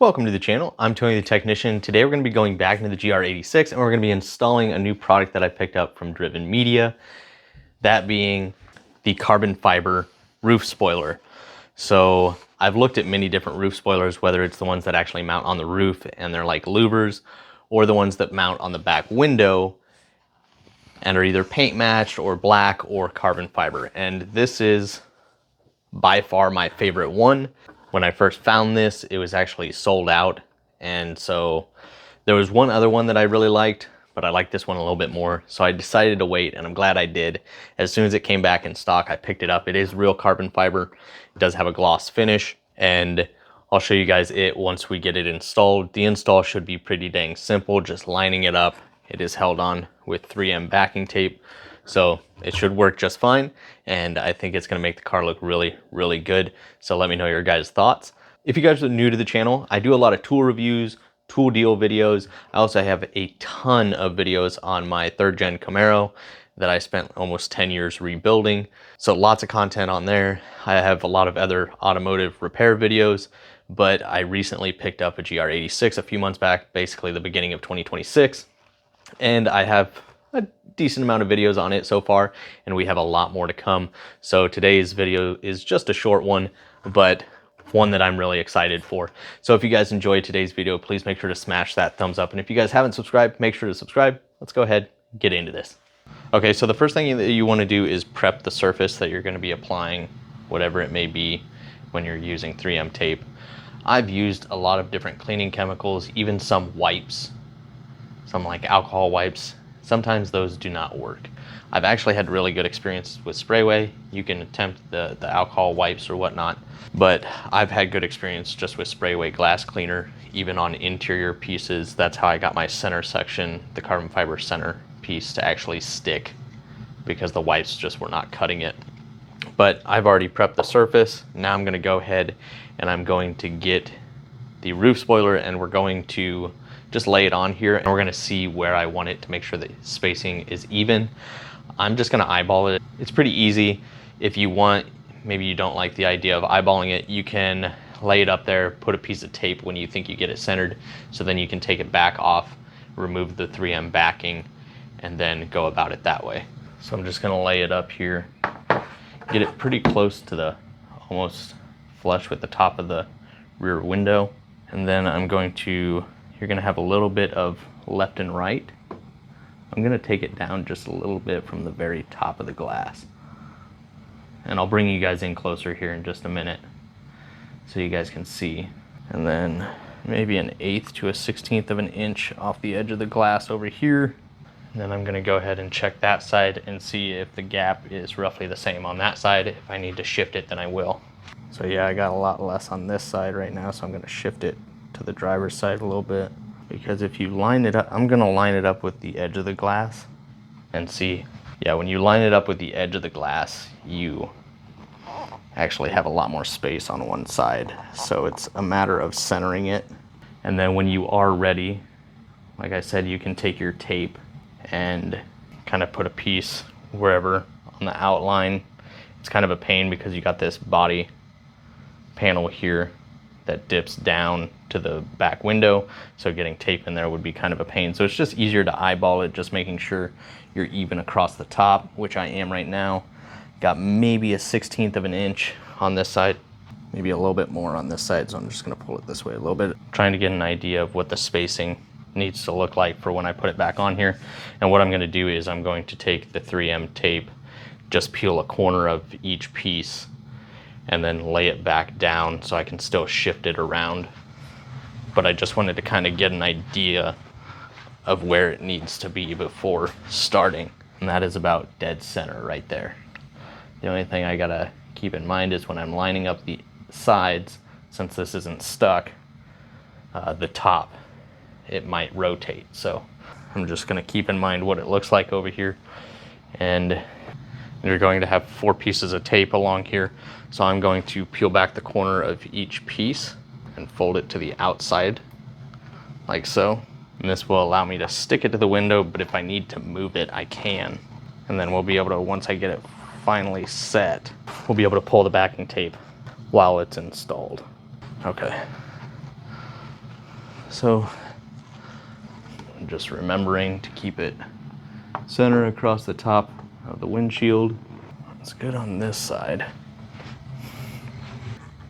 Welcome to the channel. I'm Tony the Technician. Today we're going to be going back into the GR86 and we're going to be installing a new product that I picked up from Driven Media, that being the carbon fiber roof spoiler. So I've looked at many different roof spoilers, whether it's the ones that actually mount on the roof and they're like louvers, or the ones that mount on the back window and are either paint matched or black or carbon fiber. And this is by far my favorite one. When I first found this, it was actually sold out. And so there was one other one that I really liked, but I liked this one a little bit more. So I decided to wait, and I'm glad I did. As soon as it came back in stock, I picked it up. It is real carbon fiber. It does have a gloss finish, and I'll show you guys it once we get it installed. The install should be pretty dang simple, just lining it up. It is held on with 3M backing tape, so it should work just fine, and I think it's going to make the car look really, really good. So let me know your guys' thoughts. If you guys are new to the channel, I do a lot of tool reviews, tool deal videos. I also have a ton of videos on my 3rd gen Camaro that I spent almost 10 years rebuilding. So lots of content on there. I have a lot of other automotive repair videos, but I recently picked up a GR86 a few months back, basically the beginning of 2026. And I have a decent amount of videos on it so far, and we have a lot more to come. So today's video is just a short one, but one that I'm really excited for. So if you guys enjoyed today's video, please make sure to smash that thumbs up. And if you guys haven't subscribed, make sure to subscribe. Let's go ahead and get into this. Okay, so the first thing that you want to do is prep the surface that you're going to be applying, whatever it may be, when you're using 3M tape. I've used a lot of different cleaning chemicals, even some wipes, some like alcohol wipes. Sometimes those do not work. I've actually had really good experiences with Sprayway. You can attempt the alcohol wipes or whatnot, but I've had good experience just with Sprayway glass cleaner, even on interior pieces. That's how I got my center section, the carbon fiber center piece, to actually stick, because the wipes just were not cutting it. But I've already prepped the surface. Now I'm gonna go ahead and I'm going to get the roof spoiler, and we're going to just lay it on here, and we're gonna see where I want it to make sure the spacing is even. I'm just gonna eyeball it. It's pretty easy. If you want, maybe you don't like the idea of eyeballing it, you can lay it up there, put a piece of tape when you think you get it centered, so then you can take it back off, remove the 3M backing, and then go about it that way. So I'm just gonna lay it up here, get it pretty close to the, almost flush with the top of the rear window. And then I'm going to, you're gonna have a little bit of left and right. I'm gonna take it down just a little bit from the very top of the glass. And I'll bring you guys in closer here in just a minute so you guys can see. And then maybe an 1/8 to a 1/16 of an inch off the edge of the glass over here. And then I'm gonna go ahead and check that side and see if the gap is roughly the same on that side. If I need to shift it, then I will. So yeah, I got a lot less on this side right now, so I'm gonna shift it to the driver's side a little bit, because if you line it up, I'm gonna line it up with the edge of the glass and see. Yeah, when you line it up with the edge of the glass, you actually have a lot more space on one side. So it's a matter of centering it. And then when you are ready, like I said, you can take your tape and kind of put a piece wherever on the outline. It's kind of a pain because you got this body panel here that dips down to the back window, so getting tape in there would be kind of a pain. So it's just easier to eyeball it, just making sure you're even across the top, which I am right now. Got maybe a 1/16 of an inch on this side, maybe a little bit more on this side, so I'm just gonna pull it this way a little bit, trying to get an idea of what the spacing needs to look like for when I put it back on here. And what I'm gonna do is I'm going to take the 3M tape, just peel a corner of each piece, and then lay it back down so I can still shift it around. But I just wanted to kind of get an idea of where it needs to be before starting. And that is about dead center right there. The only thing I gotta keep in mind is when I'm lining up the sides, since this isn't stuck, the top, it might rotate. So I'm just gonna keep in mind what it looks like over here. And you're going to have 4 pieces of tape along here. So I'm going to peel back the corner of each piece and fold it to the outside, like so. And this will allow me to stick it to the window, but if I need to move it, I can. And then we'll be able to, once I get it finally set, we'll be able to pull the backing tape while it's installed. Okay. So I'm just remembering to keep it center across the top of the windshield. It's good on this side.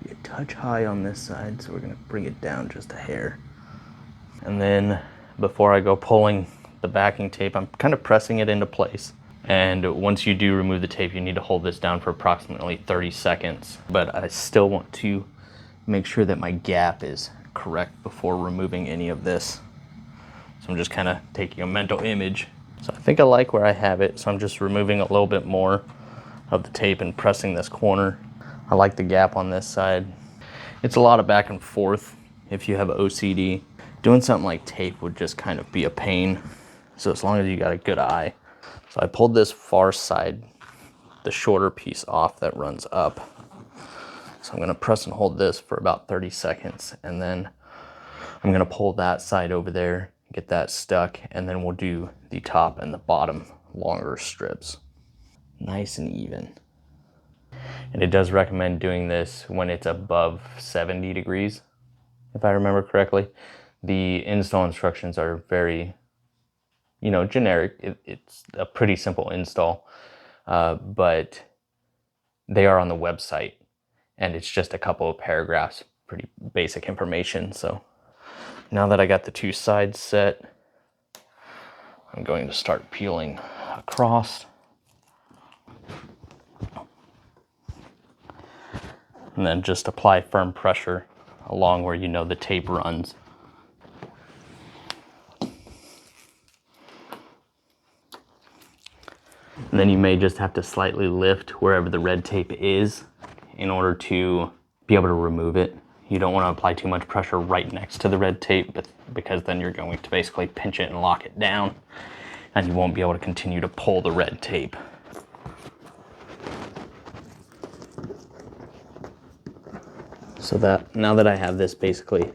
Be a touch high on this side, so we're gonna bring it down just a hair. And then before I go pulling the backing tape, I'm kind of pressing it into place. And once you do remove the tape, you need to hold this down for approximately 30 seconds. But I still want to make sure that my gap is correct before removing any of this. So I'm just kind of taking a mental image. So I think I like where I have it, so I'm just removing a little bit more of the tape and pressing this corner. I like the gap on this side. It's a lot of back and forth if you have OCD. Doing something like tape would just kind of be a pain. So as long as you got a good eye. So I pulled this far side, the shorter piece off that runs up. So I'm gonna press and hold this for about 30 seconds, and then I'm gonna pull that side over there, get that stuck, and then we'll do the top and the bottom longer strips. Nice and even. And it does recommend doing this when it's above 70 degrees, if I remember correctly. The install instructions are very, generic. It's a pretty simple install, but they are on the website, and it's just a couple of paragraphs, pretty basic information. So now that I got the two sides set, I'm going to start peeling across. And then just apply firm pressure along where you know the tape runs. And then you may just have to slightly lift wherever the red tape is in order to be able to remove it. You don't want to apply too much pressure right next to the red tape, because then you're going to basically pinch it and lock it down, and you won't be able to continue to pull the red tape. So that now that I have this basically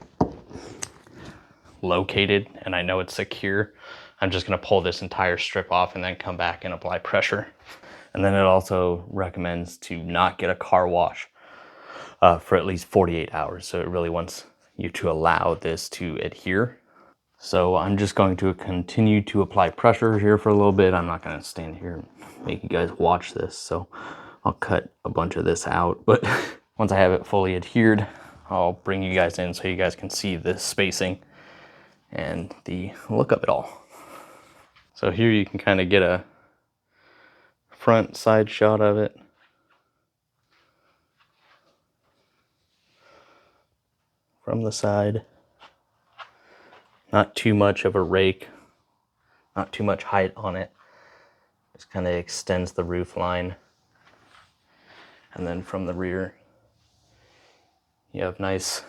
located and I know it's secure, I'm just going to pull this entire strip off and then come back and apply pressure. And then it also recommends to not get a car wash for at least 48 hours. So it really wants you to allow this to adhere. So I'm just going to continue to apply pressure here for a little bit. I'm not going to stand here and make you guys watch this, so I'll cut a bunch of this out. But once I have it fully adhered, I'll bring you guys in so you guys can see the spacing and the look of it all. So here you can kind of get a front side shot of it. From the side. Not too much of a rake, not too much height on it. Just kind of extends the roof line. And then from the rear, you have nice,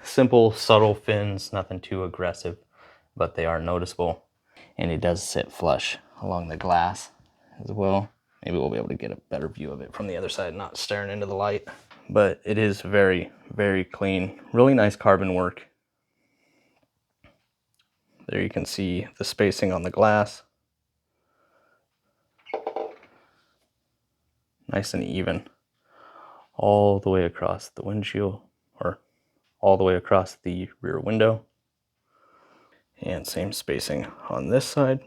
simple, subtle fins, nothing too aggressive, but they are noticeable. And it does sit flush along the glass as well. Maybe we'll be able to get a better view of it from the other side, not staring into the light. But it is very, very clean. Really nice carbon work. There you can see the spacing on the glass. Nice and even. All the way across the windshield, or all the way across the rear window. And same spacing on this side.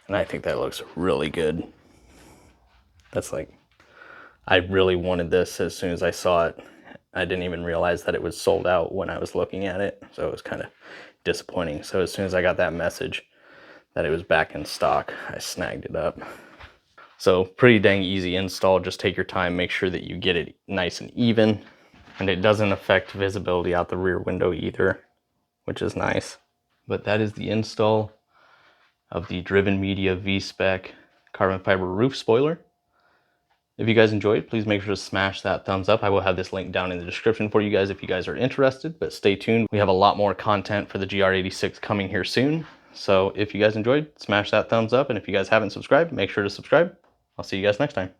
And I think that looks really good. That's like, I really wanted this as soon as I saw it. I didn't even realize that it was sold out when I was looking at it, so it was kind of disappointing. So as soon as I got that message that it was back in stock, I snagged it up. So pretty dang easy install. Just take your time, make sure that you get it nice and even, and it doesn't affect visibility out the rear window either, which is nice. But that is the install of the Driven Media V-Spec carbon fiber roof spoiler. If you guys enjoyed, please make sure to smash that thumbs up. I will have this link down in the description for you guys if you guys are interested, but stay tuned. We have a lot more content for the GR86 coming here soon. So if you guys enjoyed, smash that thumbs up. And if you guys haven't subscribed, make sure to subscribe. I'll see you guys next time.